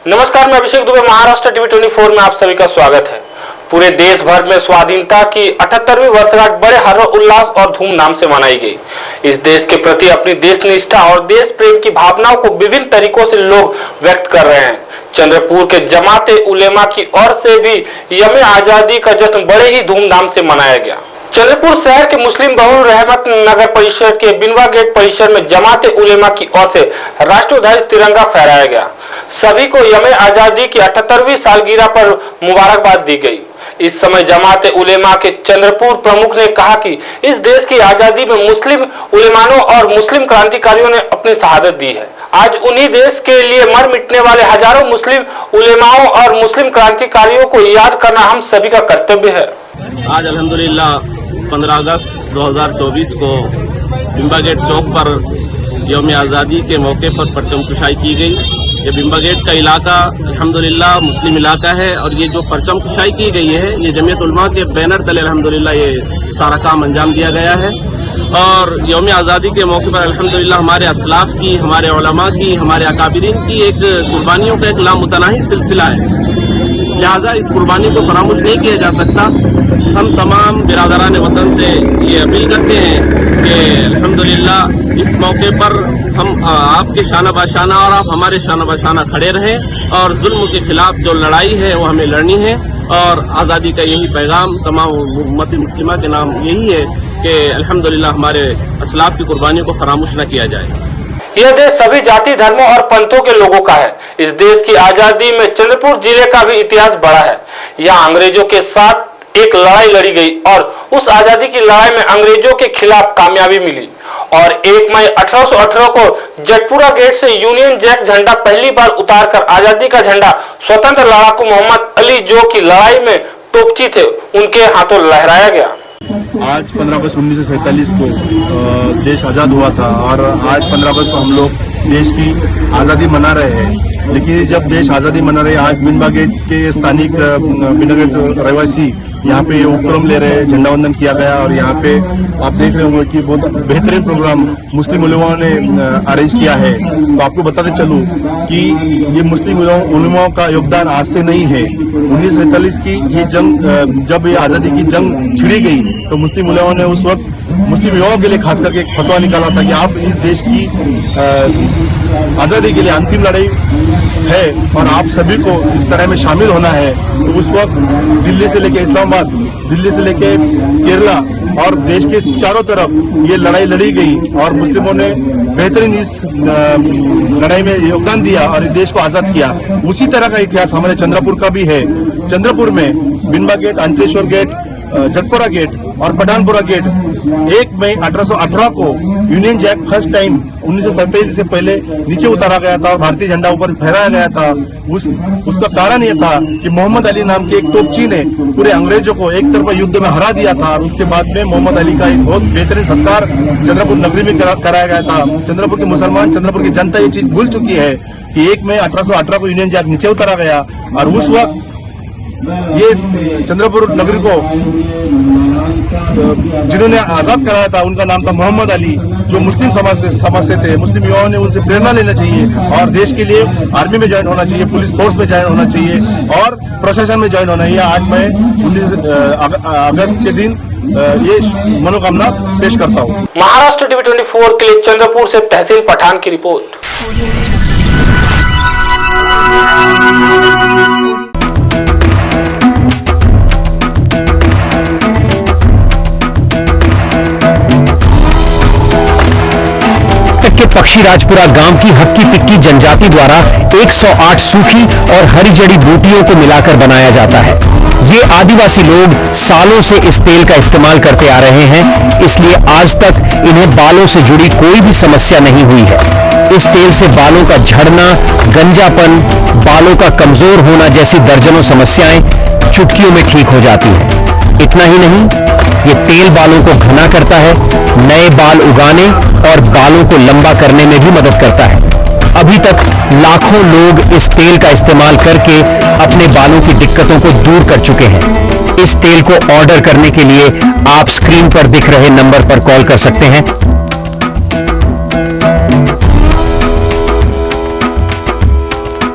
नमस्कार, मैं अभिषेक दुबे। महाराष्ट्र टीवी 24 में आप सभी का स्वागत है। पूरे देश भर में स्वाधीनता की 78वीं वर्षगांठ बड़े हर्षोल्लास और धूमधाम से मनाई गई। इस देश के प्रति अपनी देशनिष्ठा और देश प्रेम की भावनाओं को विभिन्न तरीकों से लोग व्यक्त कर रहे हैं। चंद्रपुर के जमाते उलेमा की ओर से भी यौम आजादी का जश्न बड़े ही धूमधाम से मनाया गया। चंद्रपुर शहर के मुस्लिम बहुल रहमत नगर परिषद के बिनवा गेट परिसर में जमाते उलेमा की ओर से राष्ट्रध्वज तिरंगा फहराया गया। सभी को यौम आजादी की 78वीं सालगिरह पर मुबारकबाद दी गई। इस समय जमाते उलेमा के चंद्रपुर प्रमुख ने कहा कि इस देश की आजादी में मुस्लिम उलेमाओं और मुस्लिम क्रांतिकारियों ने अपनी शहादत दी है। आज उन्हीं देश के लिए मर मिटने वाले हजारों मुस्लिम उलेमाओं और मुस्लिम क्रांतिकारियों को याद करना हम सभी का कर्तव्य है। आज अल्हम्दुलिल्लाह 15 अगस्त 2024 को बिंबा गेट चौक पर यौम आज़ादी के मौके पर परचम कुशाई की गई। ये बिंबा गेट का इलाका अल्हम्दुलिल्लाह मुस्लिम इलाका है और ये जो परचम कुशाई की गई है ये जमीयत उलमा के बैनर तले अल्हम्दुलिल्लाह ये सारा काम अंजाम दिया गया है। और यौम आज़ादी के मौके पर अल्हम्दुलिल्लाह हमारे असलाफ की, हमारे उलमा की, हमारे अकाबिरीन की एक कुर्बानियों का एक लामुतनाही सिलसिला है। लिहाजा इस कुर्बानी को फरामोश नहीं किया जा सकता। हम तमाम बिरादरान वतन से ये अपील करते हैं कि अल्हम्दुलिल्लाह इस मौके पर हम आपके शाना बाशाना और आप हमारे शाना बाशाना खड़े रहें और जुल्म के खिलाफ जो लड़ाई है वो हमें लड़नी है। और आज़ादी का यही पैगाम तमाम उम्मत मुस्लिमा के नाम यही है कि अल्हम्दुलिल्लाह हमारे असलाफ की कुर्बानियों को फरामोश न किया जाए। यह देश सभी जाति धर्मों और पंथों के लोगों का है। इस देश की आजादी में चंद्रपुर जिले का भी इतिहास बड़ा है। यहाँ अंग्रेजों के साथ एक लड़ाई लड़ी गई और उस आजादी की लड़ाई में अंग्रेजों के खिलाफ कामयाबी मिली और 1 मई 1818 को जटपुरा गेट से यूनियन जैक झंडा पहली बार उतारकर आजादी का झंडा स्वतंत्र लड़ाकू मोहम्मद अली जो की लड़ाई में तोपची थे उनके हाथों लहराया गया। आज 15 अगस्त 1947 को देश आज़ाद हुआ था और आज 15 अगस्त को हम लोग देश की आज़ादी मना रहे हैं। लेकिन जब देश आज़ादी मना रहे हैं, आज बिनवा गेट के स्थानिक बिनवा गेट रहवासी यहाँ पे उपक्रम ले रहे हैं, झंडा वंदन किया गया और यहाँ पे आप देख रहे होंगे कि बहुत बेहतरीन प्रोग्राम मुस्लिम उलेमाओं ने अरेंज किया है। तो आपको बताते चलूँ कि ये मुस्लिम उलेमाओं का योगदान आज से नहीं है। 1947 की ये जंग, जब ये आज़ादी की जंग छिड़ी गई तो मुस्लिम उलेमाओं ने उस वक्त मुस्लिम युवाओं के लिए खास करके एक फतवा निकाला था कि आप इस देश की आज़ादी के लिए अंतिम लड़ाई है और आप सभी को इस तरह में शामिल होना है। तो उस वक्त दिल्ली से लेके इस्लामाबाद, दिल्ली से लेके केरला और देश के चारों तरफ ये लड़ाई लड़ी गई और मुस्लिमों ने बेहतरीन इस लड़ाई में योगदान दिया और देश को आज़ाद किया। उसी तरह का इतिहास हमारे चंद्रपुर का भी है। चंद्रपुर में Binba gate, Ankaleshwar gate, Jatpura gate और पठानपुरा गेट 1 मई 1818 को यूनियन जैक फर्स्ट टाइम 1947 से पहले नीचे उतारा गया था और भारतीय झंडा ऊपर फहराया गया था। उसका कारण यह था कि मोहम्मद अली नाम के एक तोपची ने पूरे अंग्रेजों को एक तरफा युद्ध में हरा दिया था और उसके बाद में मोहम्मद अली का एक बहुत बेहतरीन सत्कार चंद्रपुर नगरी में कराया गया था। चंद्रपुर के मुसलमान, चंद्रपुर की जनता ये चीज भूल चुकी है कि 1 मई 1818 को यूनियन जैक नीचे उतारा गया और उस वक्त ये चंद्रपुर नगरी को जिन्होंने आजाद कराया था उनका नाम था मोहम्मद अली, जो मुस्लिम समाज से थे। मुस्लिम युवाओं ने उनसे प्रेरणा लेना चाहिए और देश के लिए आर्मी में ज्वाइन होना चाहिए, पुलिस फोर्स में ज्वाइन होना चाहिए और प्रशासन में ज्वाइन होना चाहिए। आज मैं 19 अगस्त के दिन ये मनोकामना पेश करता हूँ। महाराष्ट्र टीवी 24 के लिए चंद्रपुर से तहसील पठान की रिपोर्ट। पक्षी राजपुरा गांव की हक्की पिक्की जनजाति द्वारा 108 सूखी और हरी जड़ी बूटियों को मिलाकर बनाया जाता है। ये आदिवासी लोग सालों से इस तेल का इस्तेमाल करते आ रहे हैं, इसलिए आज तक इन्हें बालों से जुड़ी कोई भी समस्या नहीं हुई है। इस तेल से बालों का झड़ना, गंजापन, बालों का कमजोर होना जैसी दर्जनों समस्याएं चुटकियों में ठीक हो जाती हैं। इतना ही नहीं, ये तेल बालों को घना करता है, नए बाल उगाने और बालों को लंबा करने में भी मदद करता है। अभी तक लाखों लोग इस तेल का इस्तेमाल करके अपने बालों की दिक्कतों को दूर कर चुके हैं। इस तेल को ऑर्डर करने के लिए आप स्क्रीन पर दिख रहे नंबर पर कॉल कर सकते हैं।